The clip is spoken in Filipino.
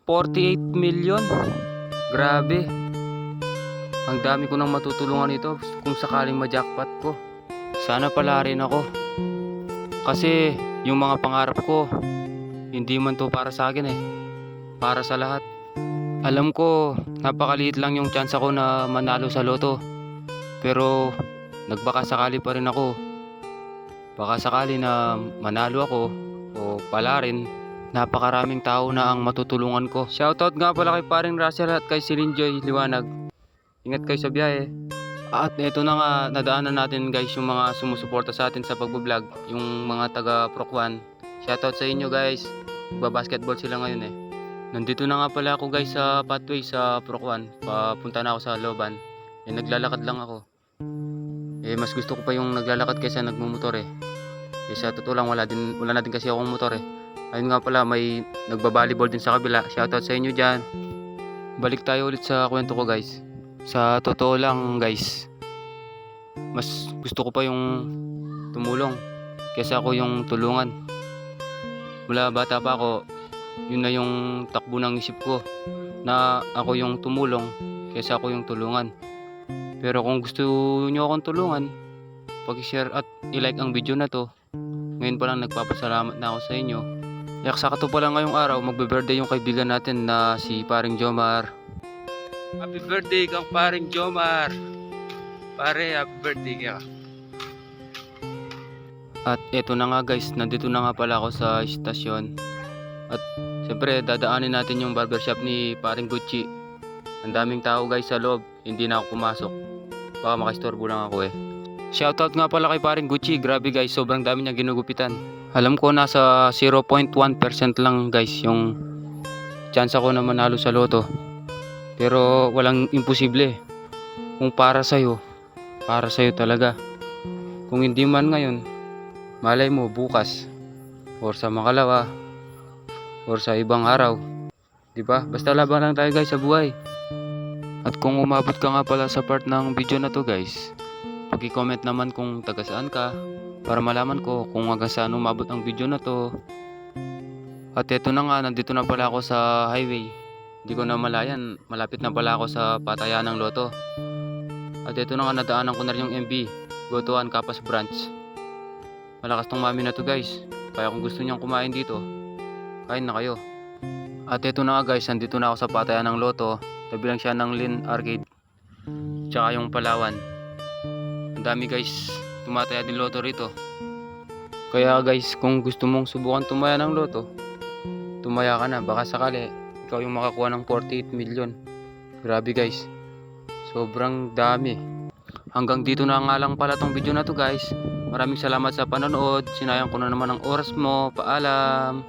48 million. Grabe. Ang dami ko nang matutulungan nito kung sakaling ma-jackpot ko. Sana pala rin ako. Kasi yung mga pangarap ko, hindi man to para sa akin eh. Para sa lahat. Alam ko, napakaliit lang yung chance ko na manalo sa loto. Pero nagbaka sakali pa rin ako. Baka sakali na manalo ako o pala rin, napakaraming tao na ang matutulungan ko. Shoutout nga pala kay paring Russell at kay Celine Joy Liwanag. Ingat kayo sa biyahe. At eto na nga, nadaanan natin guys yung mga sumusuporta sa atin sa pagbablog. Yung mga taga Procwan. Shoutout sa inyo guys. Magbabasketball sila ngayon eh. Nandito na nga pala ako guys sa pathway sa Procwan. Papunta na ako sa Loban. Naglalakad lang ako. Mas gusto ko pa yung naglalakad kaysa nagmumotor eh. Sa totoo lang wala na din kasi akong motor eh. Ayun nga pala, may nagba-volleyball din sa kabila. Shoutout sa inyo dyan. Balik tayo ulit sa kwento ko guys. Sa totoo lang guys, mas gusto ko pa yung tumulong kaysa ako yung tulungan. Mula bata pa ako, yun na yung takbo ng isip ko, na ako yung tumulong kaysa ako yung tulungan. Pero kung gusto nyo akong tulungan, pag-share at i-like ang video na to. Ngayon pa lang nagpapasalamat na ako sa inyo. Yaksakato pa lang ngayong araw, magbe-birthday yung kaibigan natin na si paring Jomar. Happy birthday kang paring Jomar. Pare, happy birthday ka. At eto na nga guys, nandito na nga pala ako sa istasyon. At siyempre dadaanin natin yung barbershop ni paring Gucci. Ang daming tao guys sa loob, hindi na ako pumasok. Baka makistorbo lang ako eh. Shoutout nga pala kay paring Gucci, grabe guys, sobrang dami niya ginugupitan. Alam ko nasa 0.1% lang guys yung chance ako na manalo sa loto. Pero walang imposible. Kung para sa'yo talaga. Kung hindi man ngayon, malay mo bukas, or sa makalawa, or sa ibang araw. Diba? Basta laban lang tayo guys sa buhay. At kung umabot ka nga pala sa part ng video na to guys, pag-i-comment naman kung taga saan ka, para malaman ko kung hanggang saan umabot ang video na to. At eto na nga, nandito na pala ako sa highway. Hindi ko na malayan, malapit na pala ako sa patayan ng loto. At eto na nga, nadaanan ko na rin yung MB, Gotoan Kapas branch. Malakas tong mami na to guys, kaya kung gusto niyang kumain dito, kain na kayo. At eto na nga guys, nandito na ako sa patayan ng loto. Tabi lang siya ng Lin Arcade, tsaka yung Palawan. Ang dami guys, tumataya din loto rito. Kaya guys, kung gusto mong subukan tumaya ng loto, tumaya ka na, baka sakali ikaw yung makakuha ng 48 million. Grabe guys, sobrang dami. Hanggang dito na nga lang pala tong video na to guys. Maraming salamat sa panonood. Sinayang ko na naman ang oras mo. Paalam.